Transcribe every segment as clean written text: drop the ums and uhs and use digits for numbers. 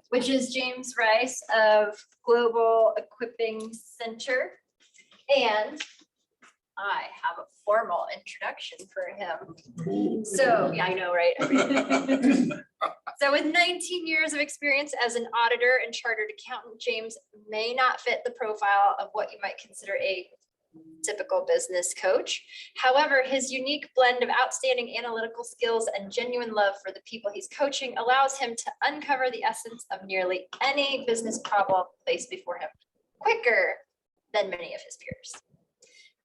which is James Rice of Global Equipping Center. And I have a formal introduction for him. So, yeah, I know, right? So with 19 years of experience as an auditor and chartered accountant, James may not fit the profile of what you might consider a typical business coach. However, his unique blend of outstanding analytical skills and genuine love for the people he's coaching allows him to uncover the essence of nearly any business problem placed before him quicker than many of his peers.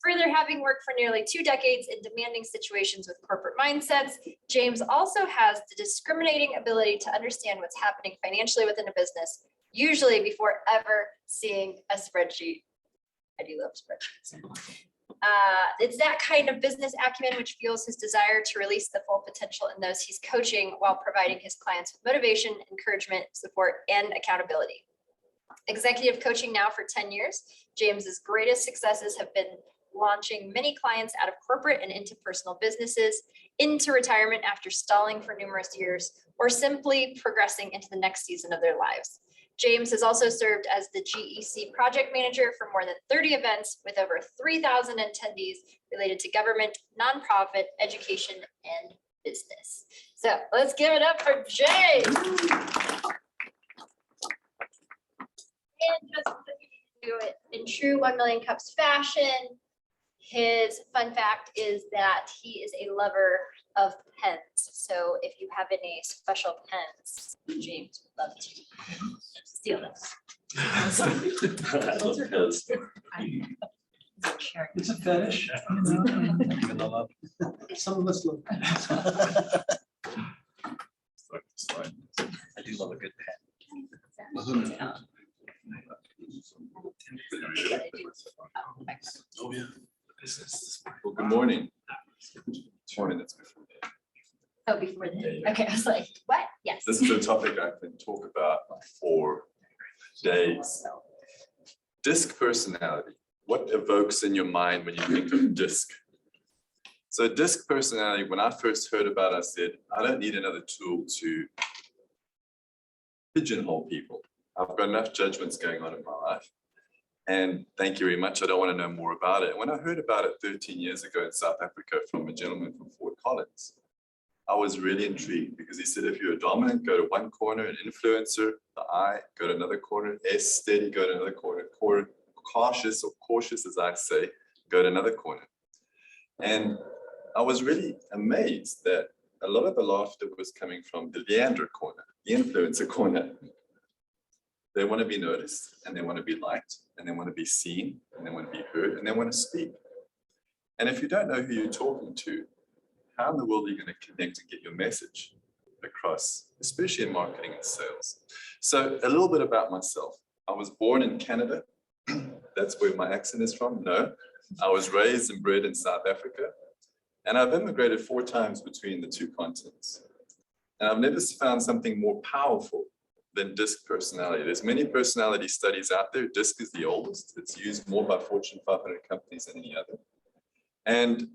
Further, having worked for nearly 2 decades in demanding situations with corporate mindsets, James also has the discriminating ability to understand what's happening financially within a business, usually before ever seeing a spreadsheet. I do love spreadsheets. It's that kind of business acumen which fuels his desire to release the full potential in those he's coaching while providing his clients with motivation, encouragement, support, and accountability. Executive coaching now for 10 years, James's greatest successes have been launching many clients out of corporate and into personal businesses, into retirement after stalling for numerous years, or simply progressing into the next season of their lives. James has also served as the GEC project manager for more than 30 events with over 3,000 attendees related to government, nonprofit, education, and business. So let's give it up for James. And just to do it in true 1 Million Cups fashion, his fun fact is that he is a lover of pens. So if you have any special pens, James would love to steal them. It's a fetish. Some of us love pens. I do love a good pen. Oh, yeah. Well, good morning. Morning, that's before that. Oh, before then. Okay, I was like, what? Yes. This is a topic I can talk about for days. Disc personality. What evokes in your mind when you think of disc? So disc personality, when I first heard about it, I said, I don't need another tool to pigeonhole people. I've got enough judgments going on in my life. And thank you very much. I don't want to know more about it. When I heard about it 13 years ago in South Africa from a gentleman from Fort Collins, I was really intrigued because he said, if you're a dominant, go to one corner, an influencer, the I, go to another corner, S, steady, go to another corner, cautious or cautious, as I say, go to another corner. And I was really amazed that a lot of the laughter was coming from the Leander corner, the influencer corner. They want to be noticed, and they want to be liked, and they want to be seen, and they want to be heard, and they want to speak. And if you don't know who you're talking to, how in the world are you going to connect and get your message across, especially in marketing and sales? So a little bit about myself. I was born in Canada. That's where my accent is from. No, I was raised and bred in South Africa. And I've immigrated 4 times between the 2 continents. And I've never found something more powerful than disc personality. There's many personality studies out there. Disc is the oldest. It's used more by Fortune 500 companies than any other. And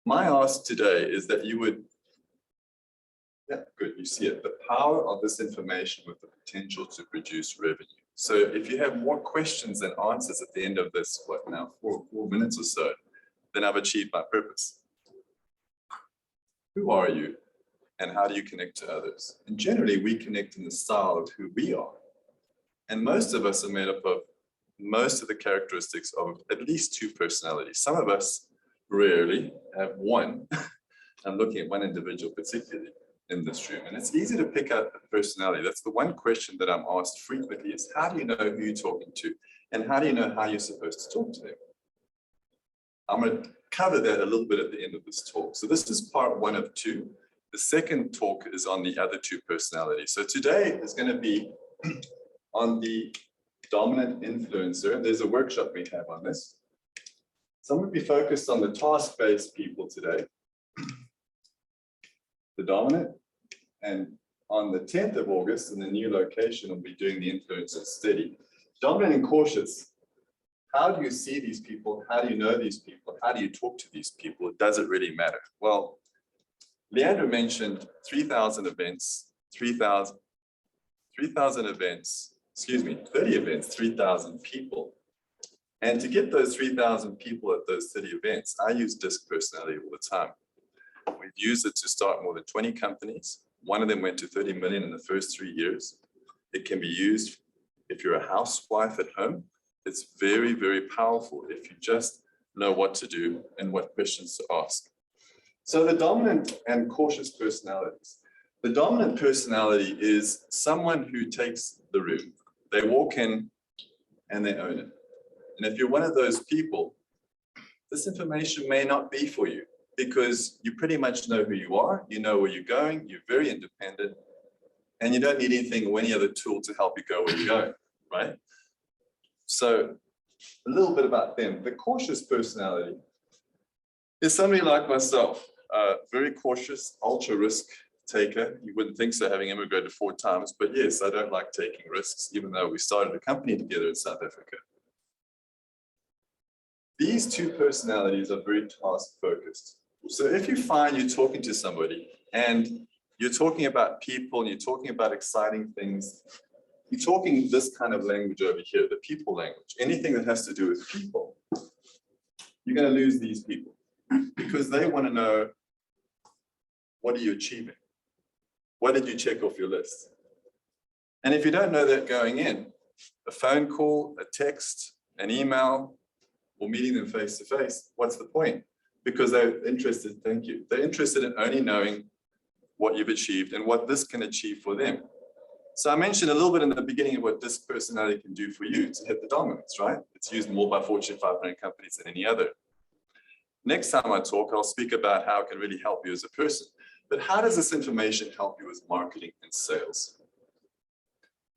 my ask today is that you would, yeah, good, you see it, the power of this information with the potential to produce revenue. So if you have more questions than answers at the end of this, what now, 4 minutes or so, then I've achieved my purpose. Who are you? And how do you connect to others? And generally, we connect in the style of who we are. And most of us are made up of most of the characteristics of at least 2 personalities. Some of us rarely have 1. I'm looking at one individual particularly in this room. And it's easy to pick out a personality. That's the one question that I'm asked frequently is, how do you know who you're talking to? And how do you know how you're supposed to talk to them? I'm going to cover that a little bit at the end of this talk. So this is part 1 of 2. The second talk is on the other 2 personalities. So today is going to be on the dominant influencer. There's a workshop we have on this. So I'm going to be focused on the task-based people today. The dominant, and on the 10th of August in the new location, we'll be doing the influencer steady. Dominant and cautious. How do you see these people? How do you know these people? How do you talk to these people? Does it really matter? Well, Leandro mentioned 3,000 events, 3,000 events, excuse me, 30 events, 3,000 people. And to get those 3,000 people at those 30 events, I use DISC personality all the time. We've used it to start more than 20 companies. One of them went to 30 million in the first 3 years. It can be used if you're a housewife at home. It's very, very powerful if you just know what to do and what questions to ask. So the dominant and cautious personalities. The dominant personality is someone who takes the room. They walk in and they own it. And if you're one of those people, this information may not be for you because you pretty much know who you are, you know where you're going, you're very independent, and you don't need anything or any other tool to help you go where you're going, right? So a little bit about them. The cautious personality is somebody like myself, very cautious, ultra risk taker. You wouldn't think so having immigrated 4 times, but yes, I don't like taking risks, even though we started a company together in South Africa. These two personalities are very task focused. So if you find you're talking to somebody and you're talking about people and you're talking about exciting things, you're talking this kind of language over here, the people language, anything that has to do with people, you're going to lose these people because they want to know, what are you achieving? What did you check off your list? And if you don't know that going in, a phone call, a text, an email, or meeting them face to face, what's the point? Because they're interested, thank you. They're interested in only knowing what you've achieved and what this can achieve for them. So I mentioned a little bit in the beginning of what this personality can do for you to hit the dominance, right? It's used more by Fortune 500 companies than any other. Next time I talk, I'll speak about how it can really help you as a person. But how does this information help you with marketing and sales?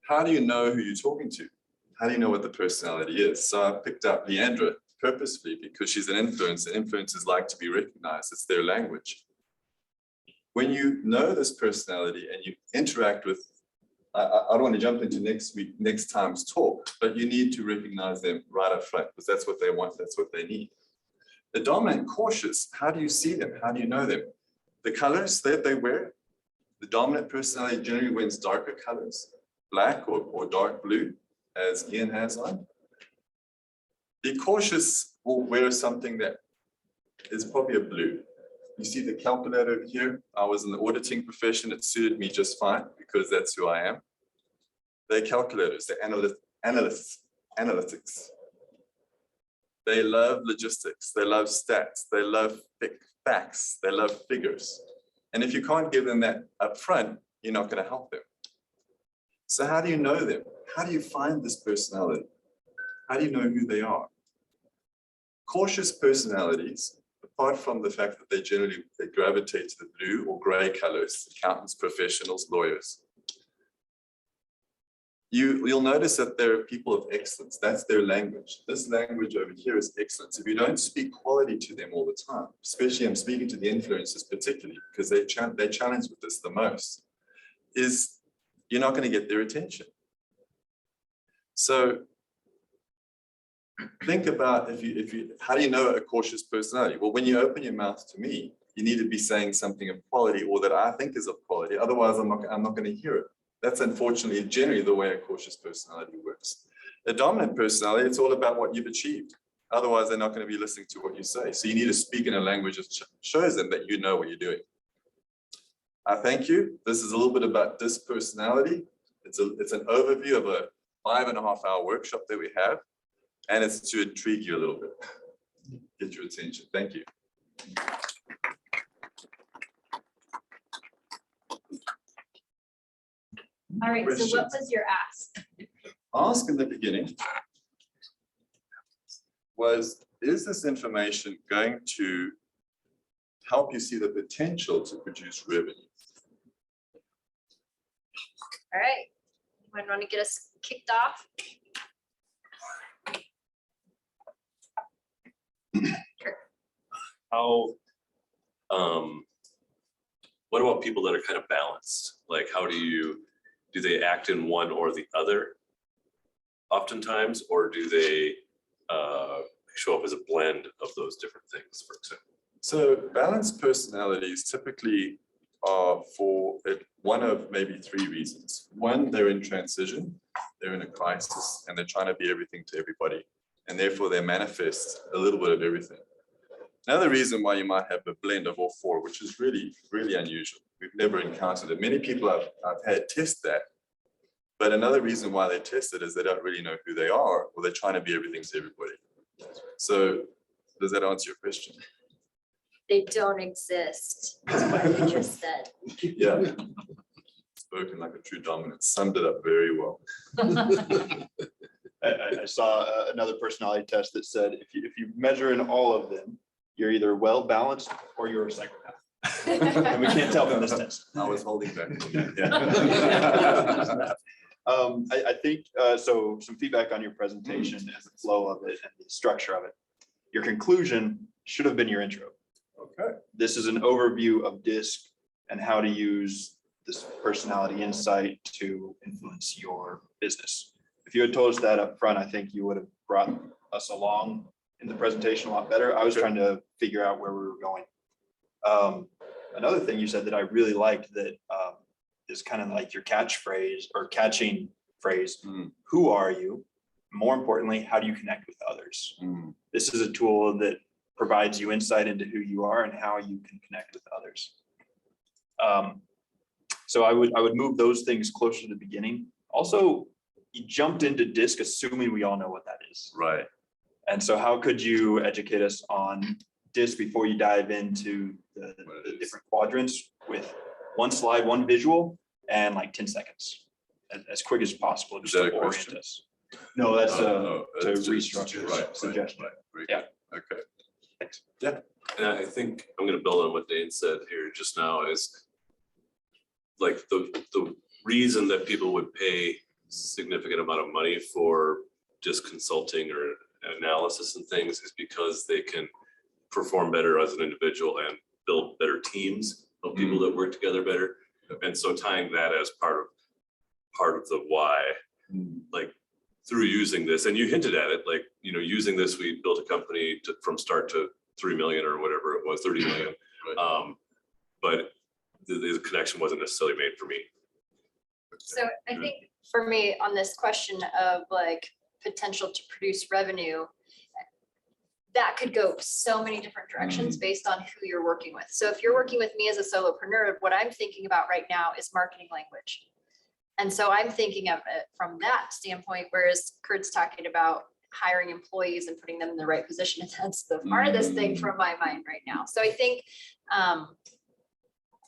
How do you know who you're talking to? How do you know what the personality is? So I picked up Leandra purposefully because she's an influencer. Influencers like to be recognized. It's their language. When you know this personality and you interact with, I don't want to jump into next time's talk, but you need to recognize them right up front because that's what they want, that's what they need. The dominant cautious, how do you see them? How do you know them? The colors that they wear, the dominant personality generally wears darker colors, black or dark blue, as Ian has on. The cautious will wear something that is probably a blue. You see the calculator over here? I was in the auditing profession. It suited me just fine because that's who I am. They're calculators, they're analytics. They love logistics, they love stats, they love facts, they love figures. And if you can't give them that up front, you're not going to help them. So how do you know them? How do you find this personality? How do you know who they are? Cautious personalities, apart from the fact that they gravitate to the blue or gray colors, accountants, professionals, lawyers. You'll notice that they're people of excellence. That's their language. This language over here is excellence. If you don't speak quality to them all the time, especially I'm speaking to the influencers particularly because they challenge with this the most, is you're not going to get their attention. So think about how do you know a cautious personality? Well, when you open your mouth to me, you need to be saying something of quality or that I think is of quality. Otherwise, I'm not going to hear it. That's unfortunately generally the way a cautious personality works. A dominant personality, it's all about what you've achieved. Otherwise, they're not going to be listening to what you say. So you need to speak in a language that shows them that you know what you're doing. I thank you. This is a little bit about this personality. It's an overview of a 5.5-hour workshop that we have. And it's to intrigue you a little bit, get your attention. Thank you. All right, so what was your ask? Ask in the beginning was, is this information going to help you see the potential to produce revenue? All right, anyone want to get us kicked off? How, what about people that are kind of balanced? Like, how do they act in one or the other oftentimes, or do they show up as a blend of those different things, for example? So balanced personalities typically are for one of maybe three reasons. One, they're in transition, they're in a crisis, and they're trying to be everything to everybody. And therefore they manifest a little bit of everything. Another reason why you might have a blend of all four, which is really, really unusual. We've never encountered it. Many people I've had test that. But another reason why they test it is they don't really know who they are, or they're trying to be everything to everybody. So does that answer your question? They don't exist, is what you just said. Yeah. Spoken like a true dominant, summed it up very well. I saw another personality test that said if you measure in all of them, you're either well balanced or you're a psychopath. And we can't tell from this test. I was holding back. Yeah. I think, so some feedback on your presentation and the flow of it and the structure of it. Your conclusion should have been your intro. Okay. This is an overview of DISC and how to use this personality insight to influence your business. If you had told us that up front, I think you would have brought us along in the presentation a lot better. I was trying to figure out where we were going. Another thing you said that I really liked that is kind of like your catchphrase or catching phrase. Who are you? More importantly, how do you connect with others? This is a tool that provides you insight into who you are and how you can connect with others. So I would move those things closer to the beginning. Also, you jumped into DISC assuming we all know what that is. Right. And so how could you educate us on DISC before you dive into the different quadrants with one slide, one visual, and like 10 seconds, as quick as possible, just Is that to a orient question? us. No, that's No, to it's just- restructure right, suggestion. right, very Yeah. good. Okay. Thanks. Yeah. And I think I'm gonna build on what Dane said here just now is like the reason that people would pay significant amount of money for just consulting or analysis and things is because they can perform better as an individual and build better teams of people that work together better. And so tying that as part of the why, like through using this, and you hinted at it, like, you know, using this, we built a company from start to 3 million or whatever it was, 30 million. Right. But the connection wasn't necessarily made for me. So I think for me on this question of like potential to produce revenue, that could go so many different directions based on who you're working with. So if you're working with me as a solopreneur, what I'm thinking about right now is marketing language. And so I'm thinking of it from that standpoint, whereas Kurt's talking about hiring employees and putting them in the right position. And that's the farthest thing from my mind right now. So I think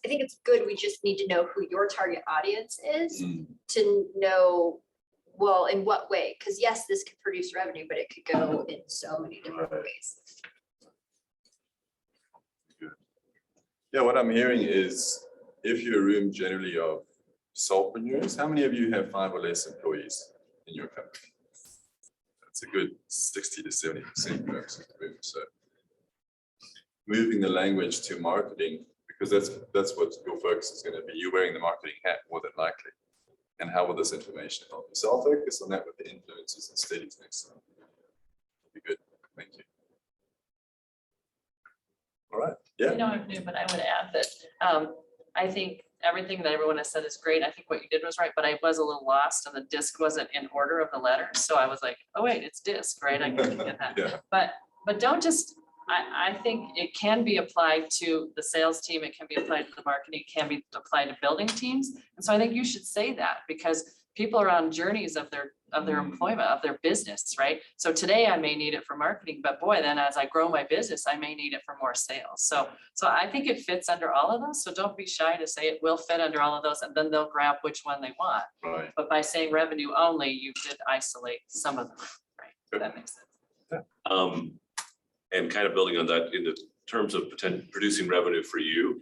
it's good. We just need to know who your target audience is to know, well, in what way? Because yes, this could produce revenue, but it could go in so many different ways. Good. Yeah, what I'm hearing is if you're a room generally of solopreneurs, how many of you have 5 or less employees in your company? That's a good 60 to 70% folks in the room. So moving the language to marketing, because that's what your focus is going to be. You're wearing the marketing hat more than likely. And how will this information help you? So I'll focus on that with the influencers and studies next time. That'll be good. Thank you. All right. Yeah. I know I'm new, but I would add that I think everything that everyone has said is great. I think what you did was right, but I was a little lost and the DISC wasn't in order of the letters. So I was like, oh wait, it's DISC, right? I can get that. Yeah. But don't just, I think it can be applied to the sales team. It can be applied to the marketing, it can be applied to building teams. And so I think you should say that because people are on journeys of their employment, of their business, right? So today I may need it for marketing, but boy, then as I grow my business, I may need it for more sales. So I think it fits under all of those. So don't be shy to say it will fit under all of those and then they'll grab which one they want. Right. But by saying revenue only, you did isolate some of them, right? If that makes sense. And kind of building on that in the terms of producing revenue for you,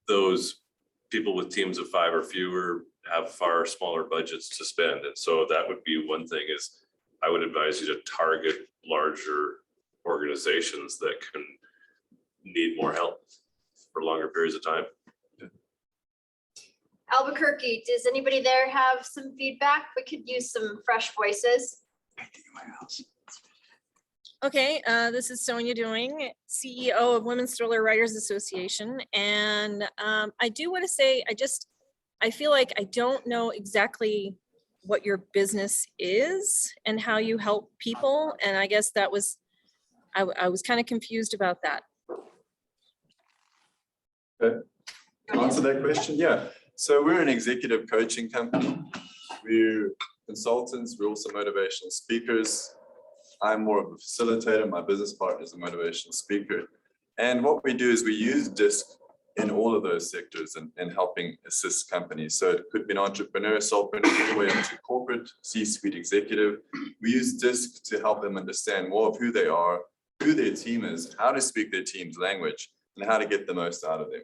those people with teams of 5 or fewer have far smaller budgets to spend. And so that would be one thing is I would advise you to target larger organizations that can need more help for longer periods of time. Albuquerque, does anybody there have some feedback? We could use some fresh voices. Okay, this is Sonia Doing, CEO of Women's Stroller Riders Association. And I do want to say, I feel like I don't know exactly what your business is and how you help people. And I guess that was, I was kind of confused about that. Answer that question? Yeah. So we're an executive coaching company. We're consultants. We're also motivational speakers. I'm more of a facilitator. My business partner is a motivational speaker. And what we do is we use DISC in all of those sectors and helping assist companies. So it could be an entrepreneur, solopreneur, all the way up to corporate, C-suite executive. We use DISC to help them understand more of who they are, who their team is, how to speak their team's language, and how to get the most out of them.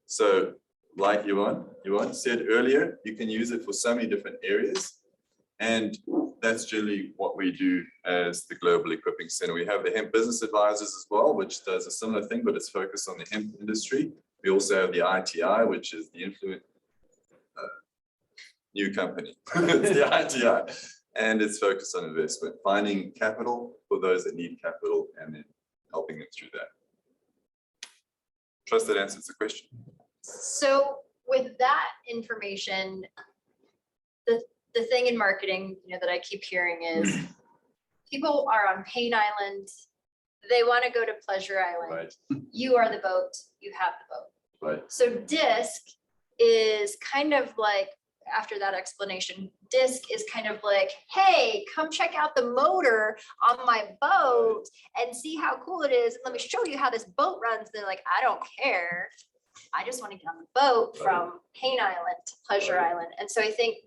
So like Yuan said earlier, you can use it for so many different areas. And that's generally what we do as the Global Equipping Center. We have the Hemp Business Advisors as well, which does a similar thing, but it's focused on the hemp industry. We also have the ITI, which is the influent new company. It's the ITI, and it's focused on investment, finding capital for those that need capital, and then helping them through that. Trust that answers the question. So with that information, the thing in marketing, that I keep hearing is people are on Pain Island. They want to go to Pleasure Island. Right. You are the boat. You have the boat. Right. So DISC is kind of like, after that explanation, DISC is kind of like, hey, come check out the motor on my boat and see how cool it is. Let me show you how this boat runs. They're like, I don't care. I just want to get on the boat from Pain Island to Pleasure Island. And so I think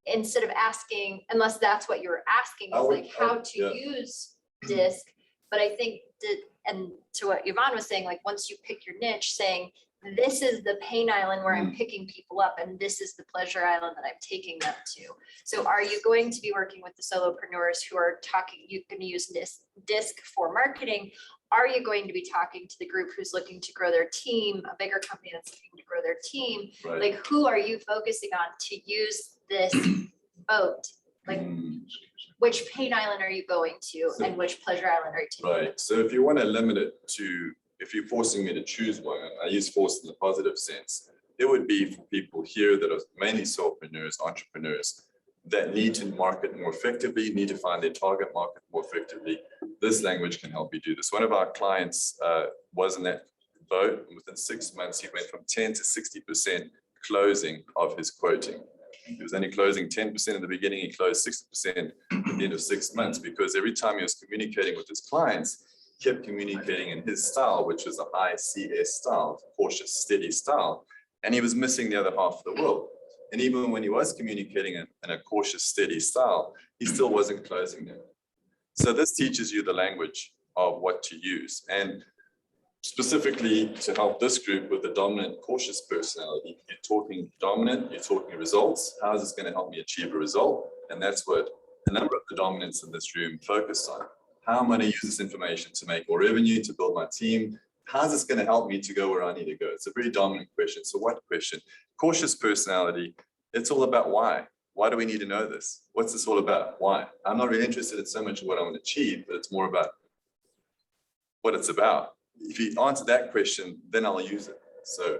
instead of asking, unless that's what you were asking, is like how to use DISC. But I think that, and to what Yvonne was saying, like once you pick your niche, saying this is the Pain Island where I'm picking people up, and this is the Pleasure Island that I'm taking them to. So are you going to be working with the solopreneurs who are talking, you can use DISC for marketing? Are you going to be talking to the group who's looking to grow their team, a bigger company that's looking to grow their team? Right. Like who are you focusing on to use this boat? Like which Pain Island are you going to, and which Pleasure Island are you taking? Right. So if you want to limit it to, if you're forcing me to choose one, I use force in the positive sense, it would be for people here that are mainly solopreneurs, entrepreneurs, that need to market more effectively, need to find their target market more effectively. This language can help you do this. One of our clients was in that boat, and within 6 months, he went from 10 to 60% closing of his quoting. He was only closing 10% in the beginning, he closed 60% at the end of 6 months, because every time he was communicating with his clients, he kept communicating in his style, which was a high CS style, cautious, steady style, and he was missing the other half of the world. And even when he was communicating in a cautious, steady style, he still wasn't closing them. So this teaches you the language of what to use. And specifically to help this group with the dominant, cautious personality, you're talking dominant, you're talking results. How is this going to help me achieve a result? And that's what a number of the dominants in this room focus on. How am I going to use this information to make more revenue, to build my team? How's this going to help me to go where I need to go? It's a very dominant question. So what question? Cautious personality, it's all about why. Why do we need to know this? What's this all about? Why? I'm not really interested in so much what I want to achieve, but it's more about what it's about. If you answer that question, then I'll use it. So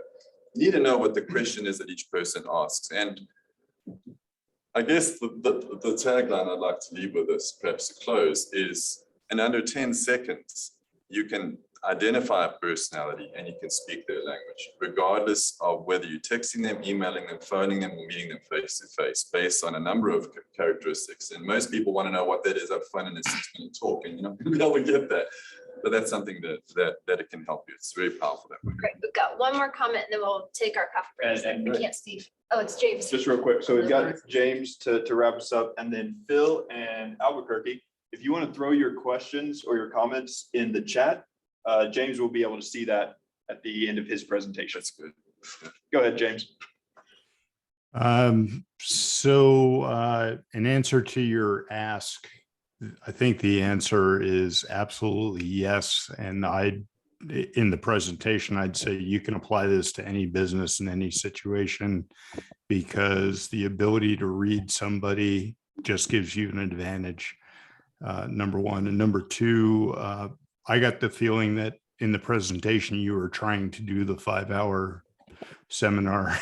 you need to know what the question is that each person asks. And I guess the tagline I'd like to leave with this, perhaps to close, is in under 10 seconds, you can identify a personality and you can speak their language, regardless of whether you're texting them, emailing them, phoning them, or meeting them face to face, based on a number of characteristics. And most people want to know what that is up front in a 6-minute talk, and you're not going to be able to get that. But that's something that it can help you. It's very powerful that way. Great, we've got one more comment and then we'll take our coffee break. And- We can't see. Oh, it's James. Just real quick, so we've got James to wrap us up, and then Phil and Albuquerque. If you want to throw your questions or your comments in the chat, James will be able to see that at the end of his presentation. That's good. Go ahead, James. In answer to your ask, I think the answer is absolutely yes. And in the presentation, I'd say you can apply this to any business in any situation, because the ability to read somebody just gives you an advantage. Number one. And number two, I got the feeling that in the presentation, you were trying to do the 5-hour seminar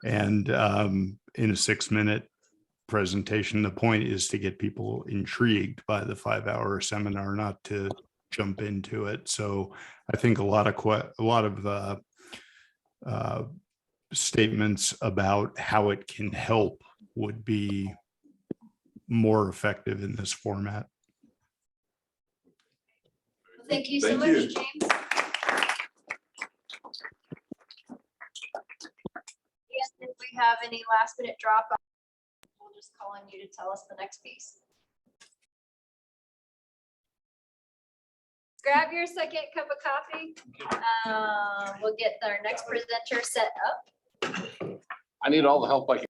and in a 6-minute presentation. The point is to get people intrigued by the 5-hour seminar, not to jump into it. So I think a lot of statements about how it can help would be more effective in this format. Thank you so Thank much, you. James. And if we have any last minute drop, we'll just call on you to tell us the next piece. Grab your second cup of coffee. We'll get our next presenter set up. I need all the help I can.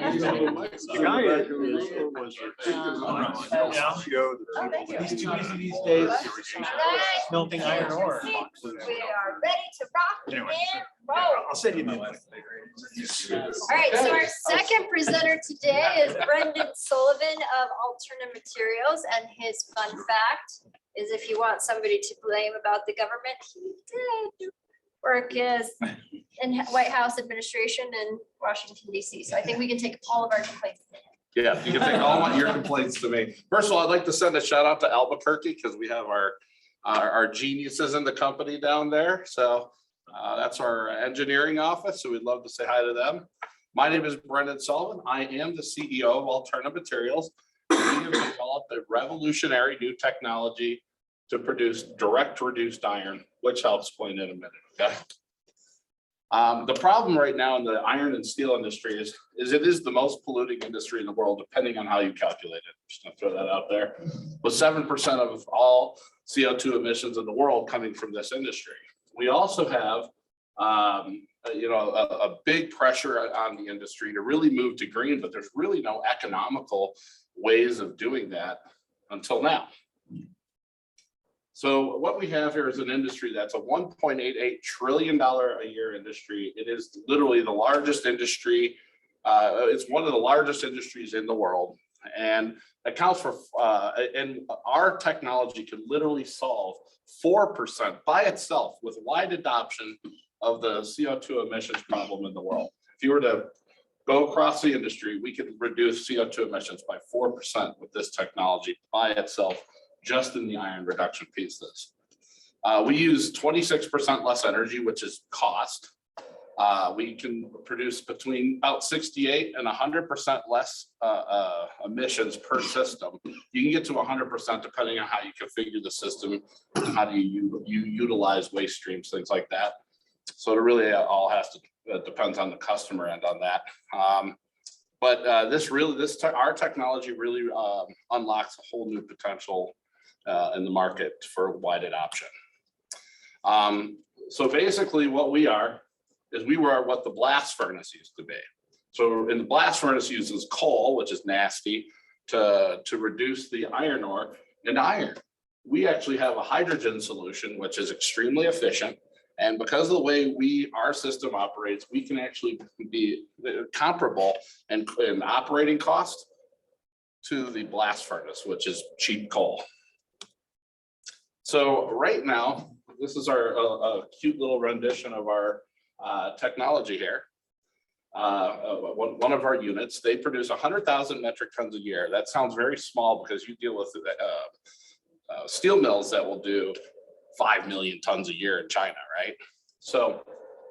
Oh, thank you. He's too busy these days Nice. smelting iron ore. We are ready to rock and Anyway, roll. I'll send you the link. All right, so our second presenter today is Brendan Sullivan of Alterna Materials, and his fun fact is if you want somebody to blame about the government, he did work as in White House administration in Washington DC. So I think we can take all of our complaints to him. Yeah, you can take all your complaints to me. First of all, I'd like to send a shout out to Albuquerque because we have our geniuses in the company down there. So that's our engineering office. So we'd love to say hi to them. My name is Brendan Sullivan. I am the CEO of Alterna Materials. We have developed a revolutionary new technology to produce direct reduced iron, which I'll explain in a minute. Okay. The problem right now in the iron and steel industry is it is the most polluting industry in the world, depending on how you calculate it. Just gonna throw that out there. With 7% of all CO2 emissions in the world coming from this industry. We also have, a big pressure on the industry to really move to green, but there's really no economical ways of doing that until now. So what we have here is an industry that's a $1.88 trillion a year industry. It is literally the largest industry. It's one of the largest industries in the world, and accounts for, and our technology can literally solve 4% by itself with wide adoption of the CO2 emissions problem in the world. If you were to go across the industry, we could reduce CO2 emissions by 4% with this technology by itself, just in the iron reduction pieces. We use 26% less energy, which is cost. We can produce between about 68 and 100% less emissions per system. You can get to 100% depending on how you configure the system, and how do you utilize waste streams, things like that. So it really all has to, depends on the customer end on that. Our technology really unlocks a whole new potential in the market for wide adoption. So basically what we are is we were what the blast furnace used to be. So in the blast furnace uses coal, which is nasty, to reduce the iron ore into iron. We actually have a hydrogen solution, which is extremely efficient. And because of the way our system operates, we can actually be comparable in operating cost to the blast furnace, which is cheap coal. So right now, this is our cute little rendition of our technology here. One of our units, they produce 100,000 metric tons a year. That sounds very small because you deal with steel mills that will do 5 million tons a year in China, right? So,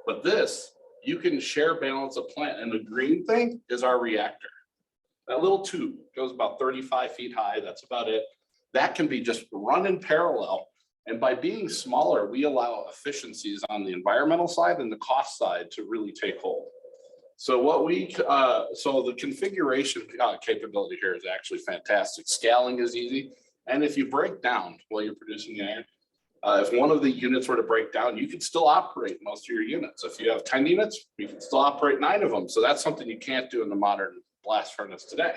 but this, you can share balance of plant, and the green thing is our reactor. That little tube goes about 35 feet high. That's about it. That can be just run in parallel. And by being smaller, we allow efficiencies on the environmental side and the cost side to really take hold. So so the configuration capability here is actually fantastic. Scaling is easy. And if you break down while you're producing the iron, if one of the units were to break down, you could still operate most of your units. If you have 10 units, you can still operate 9 of them. So that's something you can't do in the modern blast furnace today.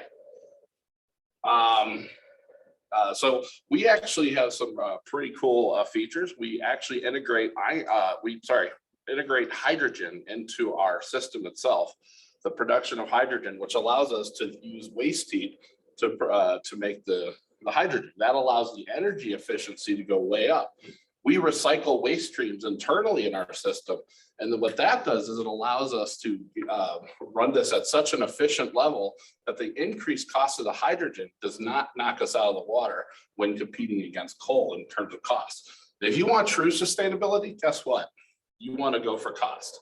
So we actually have some pretty cool features. We actually integrate hydrogen into our system itself, the production of hydrogen, which allows us to use waste heat to make the hydrogen. That allows the energy efficiency to go way up. We recycle waste streams internally in our system. And then what that does is it allows us to run this at such an efficient level that the increased cost of the hydrogen does not knock us out of the water when competing against coal in terms of cost. If you want true sustainability, guess what? You want to go for cost.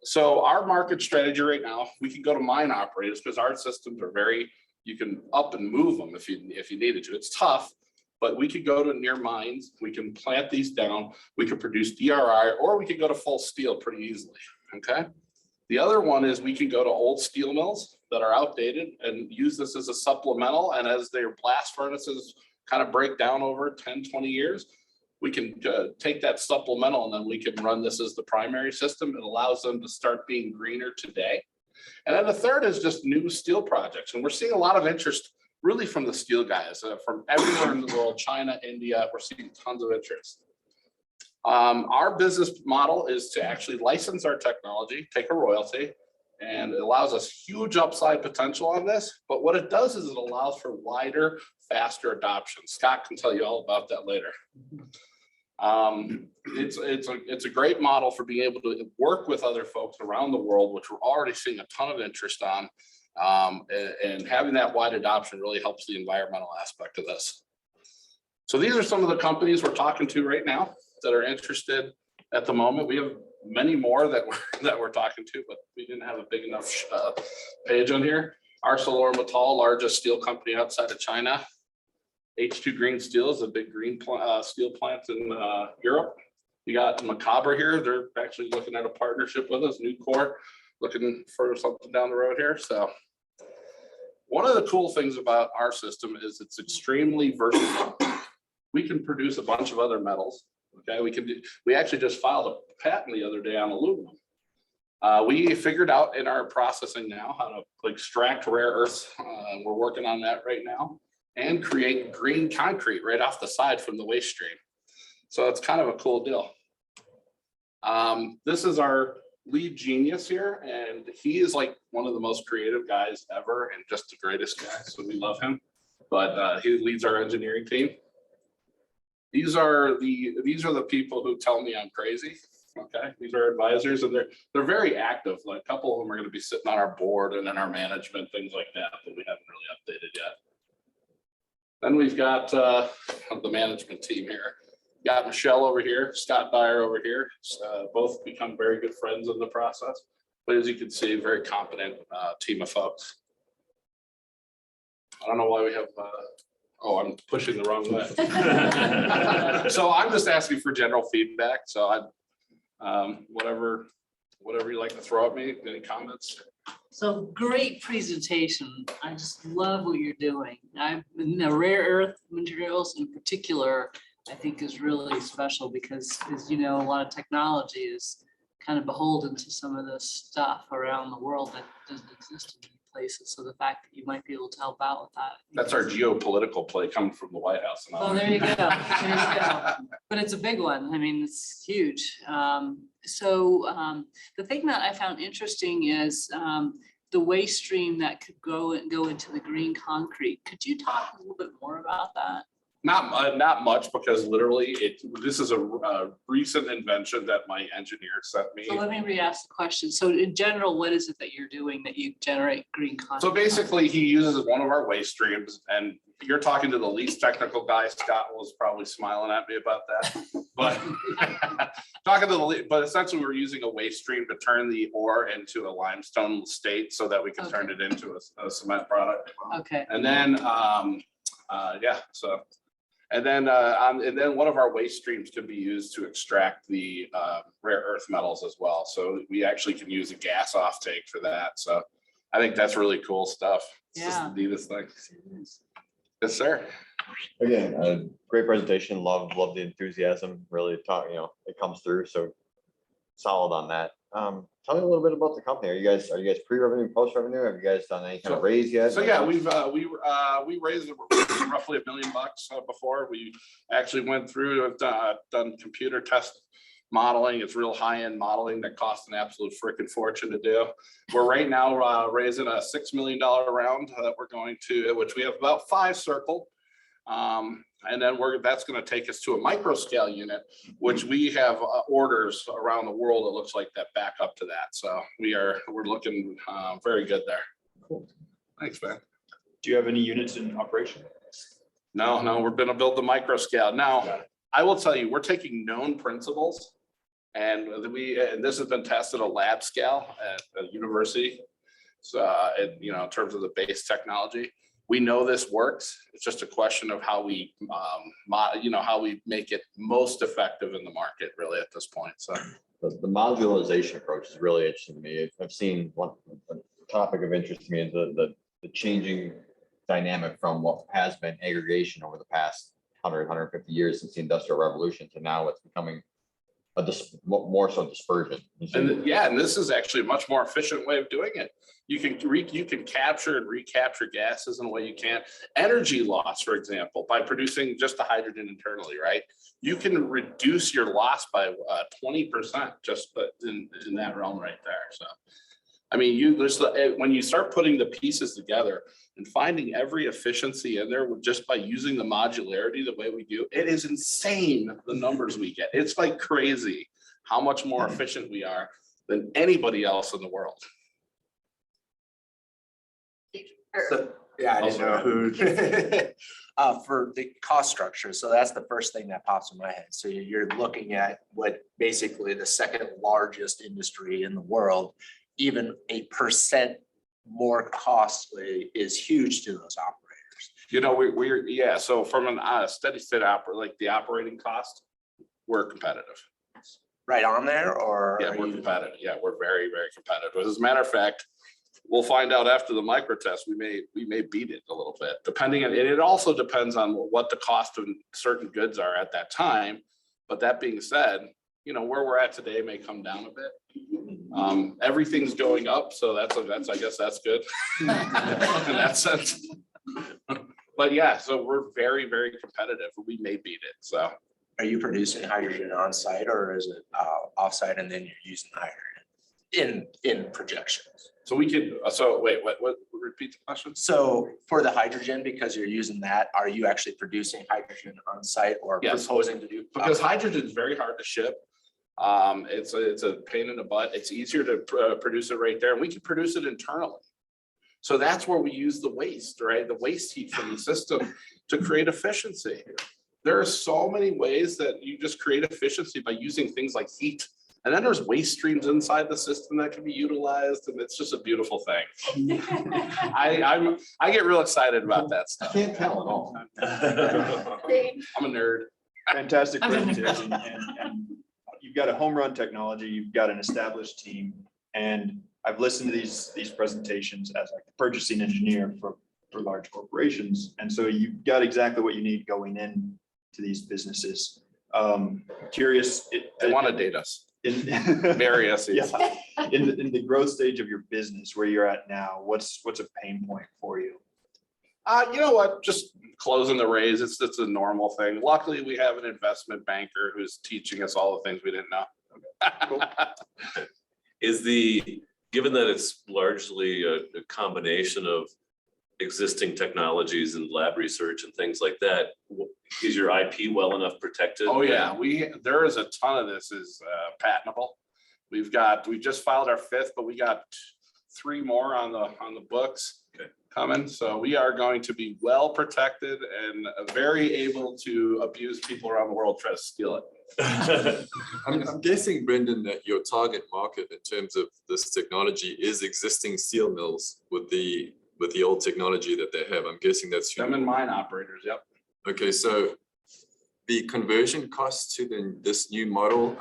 So our market strategy right now, we can go to mine operators because our systems are you can up and move them if you needed to. It's tough, but we could go to near mines. We can plant these down. We could produce DRI, or we could go to full steel pretty easily. Okay. The other one is we can go to old steel mills that are outdated and use this as a supplemental. And as their blast furnaces kind of break down over 10, 20 years, we can take that supplemental and then we can run this as the primary system. It allows them to start being greener today And then the third is just new steel projects. And we're seeing a lot of interest really from the steel guys from everywhere in the world, China, India, we're seeing tons of interest. Our business model is to actually license our technology, take a royalty, and it allows us huge upside potential on this. But what it does is it allows for wider, faster adoption. Scott can tell you all about that later. It's a great model for being able to work with other folks around the world, which we're already seeing a ton of interest on. And having that wide adoption really helps the environmental aspect of this. So these are some of the companies we're talking to right now that are interested at the moment. We have many more that we're talking to, but we didn't have a big enough page on here. ArcelorMittal, largest steel company outside of China. H2 Green Steel is a big green steel plant in Europe. You got Macabre here. They're actually looking at a partnership with us. NOCO looking for something down the road here. So one of the cool things about our system is it's extremely versatile. We can produce a bunch of other metals. Okay, we actually just filed a patent the other day on aluminum. We figured out in our processing now how to extract rare earths. We're working on that right now, and create green concrete right off the side from the waste stream. So it's kind of a cool deal. This is our lead genius here, and he is like one of the most creative guys ever and just the greatest guy, so we love him. But he leads our engineering team. These are the people who tell me I'm crazy. Okay, these are advisors, and they're very active. Like a couple of them are going to be sitting on our board and in our management, things like that, but we haven't really updated yet. Then we've got the management team here. Got Michelle over here, Scott Dyer over here. Both become very good friends in the process. But as you can see, very competent team of folks. I don't know why we have. Oh, I'm pushing the wrong way. So I'm just asking for general feedback. So whatever you like to throw at me. Any comments? So great presentation. I just love what you're doing. The rare earth materials in particular, I think is really special because, as you know, a lot of technology is kind of beholden to some of this stuff around the world that doesn't exist in many places. So the fact that you might be able to help out with that. That's our geopolitical play coming from the White House. Oh, there you go. There you go. But it's a big one. I mean, it's huge. The thing that I found interesting is the waste stream that could go into the green concrete. Could you talk a little bit more about that? Not much, because literally this is a recent invention that my engineer sent me. So let me re-ask the question. So in general, what is it that you're doing that you generate green concrete? So basically he uses one of our waste streams, and you're talking to the least technical guy. Scott was probably smiling at me about that, but but essentially we're using a waste stream to turn the ore into a limestone state so that we can turn it into a cement product. Okay. And then, And then one of our waste streams can be used to extract the rare earth metals as well. So we actually can use a gas offtake for that. So I think that's really cool stuff. It's just the neatest thing. Yes, sir. Again, a great presentation. Love the enthusiasm. Really it comes through. So solid on that. Tell me a little bit about the company. Are you guys pre-revenue, post-revenue? Have you guys done any kind of raise yet? So yeah, we raised roughly $1 million before. We actually went through, have done computer test modeling. It's real high-end modeling that costs an absolute freaking fortune to do. We're right now raising a $6 million round that we're going to, which we have about 5 circled. And then that's going to take us to a micro scale unit, which we have orders around the world. It looks like that back up to that. So we're looking very good there. Cool. Thanks, man. Do you have any units in operation? No, we're going to build the micro scale. Now, I will tell you, we're taking known principles, and this has been tested at lab scale at a university. So, in terms of the base technology. We know this works. It's just a question of how we, how we make it most effective in the market, really, at this point. So the modularization approach is really interesting to me. I've seen one topic of interest to me is the changing dynamic from what has been aggregation over the past 100, 150 years since the Industrial Revolution to now it's becoming more so dispersion. And yeah, and this is actually a much more efficient way of doing it. You can capture and recapture gases in a way you can't. Energy loss, for example, by producing just the hydrogen internally, right? You can reduce your loss by 20% just in that realm right there. So, I mean, when you start putting the pieces together and finding every efficiency in there just by using the modularity the way we do, it is insane the numbers we get. It's like crazy how much more efficient we are than anybody else in the world. Or- Yeah, I didn't know who. For the cost structure, so that's the first thing that pops in my head. So you're looking at what basically the second largest industry in the world, even a percent more costly is huge to those operators. You know, yeah, so from a steady state like the operating cost, we're competitive. Right on there, or? Yeah, we're competitive. Yeah, we're very, very competitive. As a matter of fact, we'll find out after the micro test, we may beat it a little bit, depending on, and it also depends on what the cost of certain goods are at that time. But that being said, you know, where we're at today may come down a bit. Everything's going up, so that's I guess that's good in that sense. But yeah, so we're very, very competitive. We may beat it. So Are you producing hydrogen on site, or is it off site and then you're using hydrogen in projections? So we could, so wait, what, repeat the question? So for the hydrogen, because you're using that, are you actually producing hydrogen on site or Yes. proposing to do? Because hydrogen is very hard to ship. It's a pain in the butt. It's easier to produce it right there, and we can produce it internally. So that's where we use the waste, right? The waste heat from the system to create efficiency. There are so many ways that you just create efficiency by using things like heat. And then there's waste streams inside the system that can be utilized, and it's just a beautiful thing. I get real excited about that stuff. Can't tell at all. I'm a nerd. Fantastic presentation, and you've got a home run technology, you've got an established team, and I've listened to these presentations as like the purchasing engineer for large corporations, and so you've got exactly what you need going in to these businesses. Curious. They want to date us. Marry us. Yeah. In the growth stage of your business, where you're at now, what's a pain point for you? You know what? Just closing the raise. It's a normal thing. Luckily, we have an investment banker who's teaching us all the things we didn't know. Cool. Given that it's largely a combination of existing technologies and lab research and things like that, is your IP well enough protected? Oh yeah, there is a ton of this is patentable. We just filed our 5th, but we got 3 more on the books coming. So we are going to be well protected and very able to abuse people around the world try to steal it. I'm guessing, Brendan, that your target market in terms of this technology is existing steel mills with the old technology that they have. I'm guessing that's Them and mine operators. Yep. okay. So the conversion costs to this new model,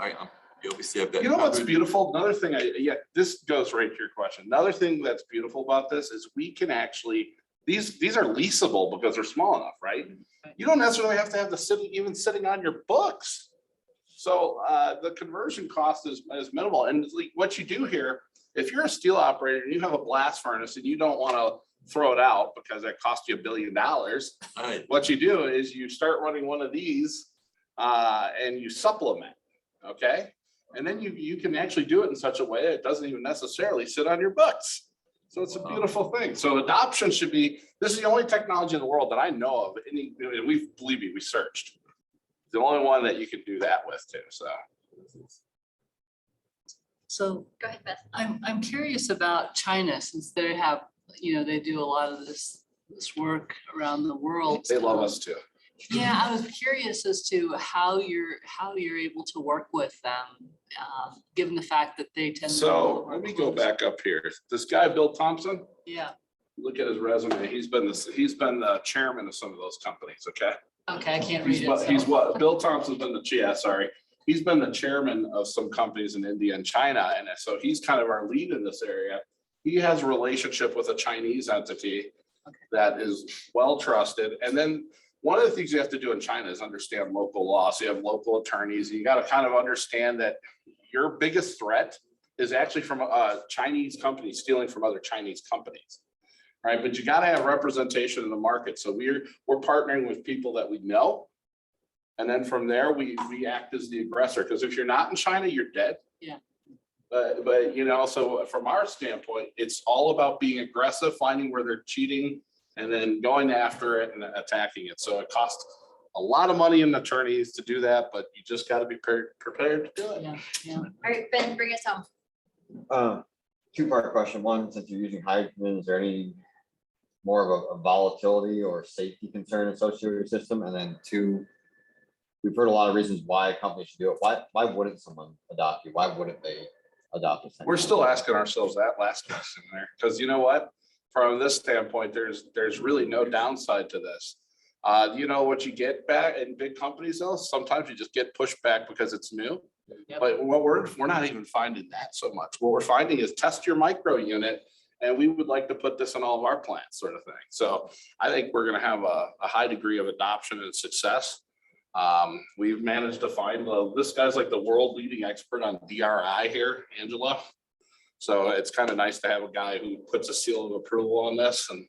you obviously have that. You know what's covered. beautiful? Another thing, this goes right to your question. Another thing that's beautiful about this is we can actually, these are leasable because they're small enough, right? You don't necessarily have to have the sitting on your books. So the conversion cost is minimal. And what you do here, if you're a steel operator and you have a blast furnace and you don't want to throw it out because it cost you $1 billion, Right. what you do is you start running one of these and you supplement, okay? And then you can actually do it in such a way it doesn't even necessarily sit on your books. So it's a beautiful thing. So adoption should be, this is the only technology in the world that I know of, and believe me, we searched. The only one that you can do that with too, so. So Go ahead, Beth. I'm curious about China, since they have, they do a lot of this work around the world. They love us too. Yeah, I was curious as to how you're able to work with them, given the fact that they tend to. So let me go back up here. This guy, Bill Thompson, Yeah, look at his resume. He's been the chairman of some of those companies, okay? okay, I can't read it. He's so- what, Bill Thompson's been he's been the chairman of some companies in India and China. And so he's kind of our lead in this area. He has a relationship with a Chinese entity that is well trusted. And then one of the things you have to do in China is understand local law. So you have local attorneys, and you got to kind of understand that your biggest threat is actually from a Chinese company stealing from other Chinese companies. Right, but you got to have representation in the market. So we're partnering with people that we know. And then from there, we act as the aggressor, because if you're not in China, you're dead. Yeah. But you know, so from our standpoint, it's all about being aggressive, finding where they're cheating, and then going after it and attacking it. So it costs a lot of money in attorneys to do that, but you just got to be prepared to do it. Yeah, yeah. All right, Ben, bring us home. Two-part question. One, since you're using hydrogen, is there any more of a volatility or safety concern associated with your system? And then two, we've heard a lot of reasons why a company should do it. Why wouldn't someone adopt you? Why wouldn't they adopt this? We're still asking ourselves that last question there, because you know what? From this standpoint, there's really no downside to this. You know what you get back in big companies though? Sometimes you just get pushed back because it's new. Yep. But what we're not even finding that so much. What we're finding is test your micro unit, and we would like to put this in all of our plants, sort of thing. So I think we're gonna have a high degree of adoption and success. We've managed to find, this guy's like the world leading expert on DRI here, Angela. So it's kind of nice to have a guy who puts a seal of approval on this and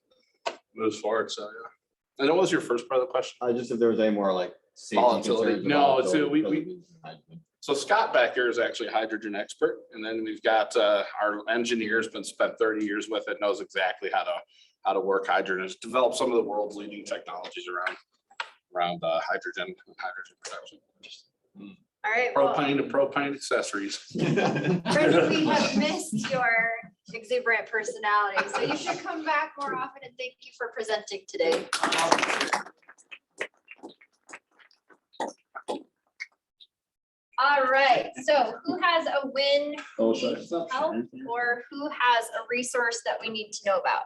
moves forward. So yeah. And what was your first part of the question? Just if there was any more like safety Volatility. concerns or No, it's, volatility we- because of using hydrogen. So Scott back here is actually a hydrogen expert. And then we've got our engineer's been spent 30 years with it, knows exactly how to work hydrogen. Has developed some of the world's leading technologies around hydrogen production. All right, well, Propane to propane accessories. Freddie, we have missed your exuberant personality, so you should come back more often, and thank you for presenting today. All right, so who has a win help, or who has a resource that we need to know about?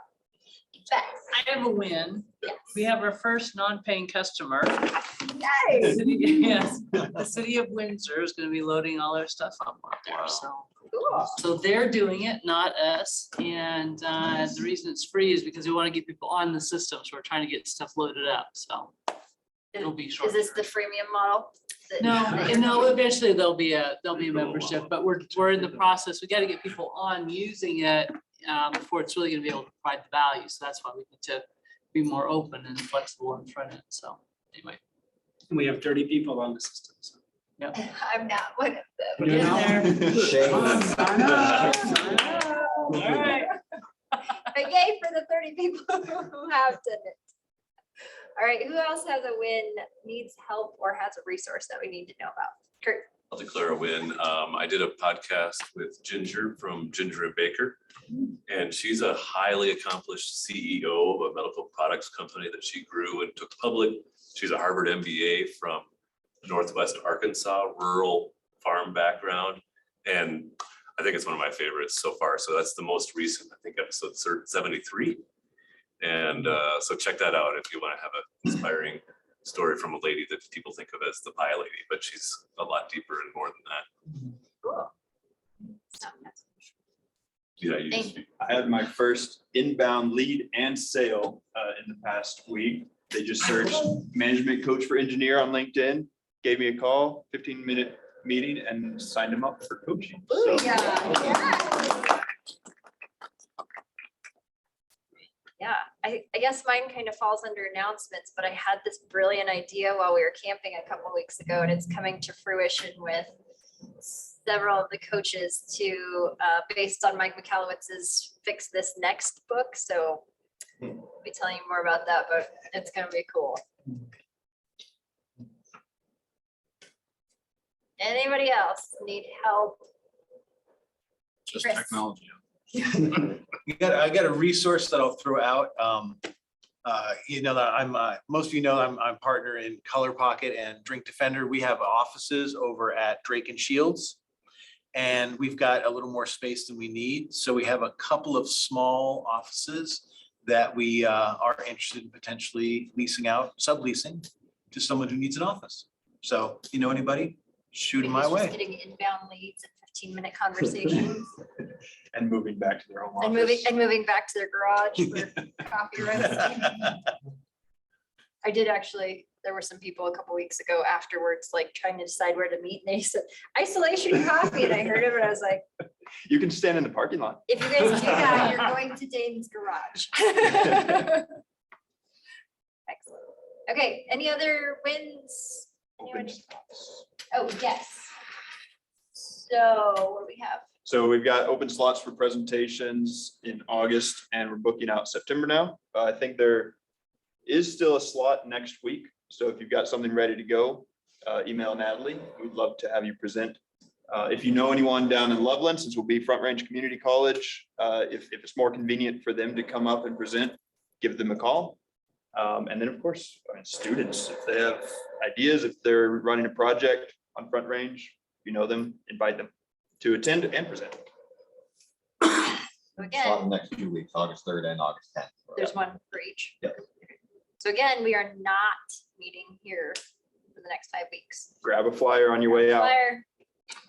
Beth. I have a win. Yes. We have our first non-paying customer. Yay. The city- Yes, the city of Windsor is gonna be loading all our stuff up out there, so. Cool. So they're doing it, not us. And the reason it's free is because we want to get people on the system. So we're trying to get stuff loaded up, so. It'll be short. Is this the freemium model? No, eventually there'll be a membership, but we're in the process. We got to get people on using it before it's really gonna be able to provide the value. So that's why we need to be more open and flexible on the front end. So anyway. We have 30 people on the system. So. I'm not one of them. You're not? Shame. All right. But yay for the 30 people who have done it. All right, who else has a win, needs help, or has a resource that we need to know about? Kurt. I'll declare a win. I did a podcast with Ginger from Ginger and Baker. And she's a highly accomplished CEO of a medical products company that she grew and took public. She's a Harvard MBA from Northwest Arkansas, rural farm background. And I think it's one of my favorites so far. So that's the most recent, I think episode 73. And so check that out if you want to have an inspiring story from a lady that people think of as the pie lady, but she's a lot deeper and more than that. Cool. Yeah, you Thank just, I had my first inbound lead and sale in the past week. They just searched management coach for engineer on LinkedIn, gave me a call, 15-minute meeting, and signed them up for coaching. So Yeah, I guess mine kind of falls under announcements, but I had this brilliant idea while we were camping a couple weeks ago, and it's coming to fruition with several of the coaches to, based on Mike McAllowitz's Fix This Next book. So I'll be telling you more about that, but it's gonna be cool. Anybody else need help? Just Chris. technology. I got a resource that I'll throw out. You know that I'm, most of you know, I'm partner in Color Pocket and Drink Defender. We have offices over at Drake and Shields. And we've got a little more space than we need. So we have a couple of small offices that we are interested in potentially leasing out, subleasing to someone who needs an office. So, you know anybody, shoot them my Maybe it's way. just getting inbound leads and 15-minute conversations and moving back to their home and office. moving back to their garage for coffee roasting. I did actually, there were some people a couple weeks ago afterwards, like trying to decide where to meet, and they said isolation coffee, and I heard it, and I was like, You can stand in the parking lot. if you guys do that, you're going to Dane's garage. Excellent. Okay, any other wins? Open Anyone? slots. Oh, yes. So what do we have? So we've got open slots for presentations in August and we're booking out September now. I think there is still a slot next week. So if you've got something ready to go, email Natalie. We'd love to have you present. If you know anyone down in Loveland, since we'll be Front Range Community College, if it's more convenient for them to come up and present, give them a call. And then, of course, students, if they have ideas, if they're running a project on Front Range, you know them, invite them to attend and present. So Slot again, the next 2 weeks, August 3rd and August 10th. there's one for each. Yep. So again, we are not meeting here for the next 5 weeks. Grab a flyer on your way out. Flyer.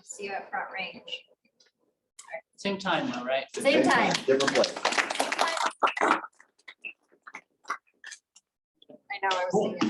See you at Front Range. Same time though, right? Same time. Different place. I know, I was thinking.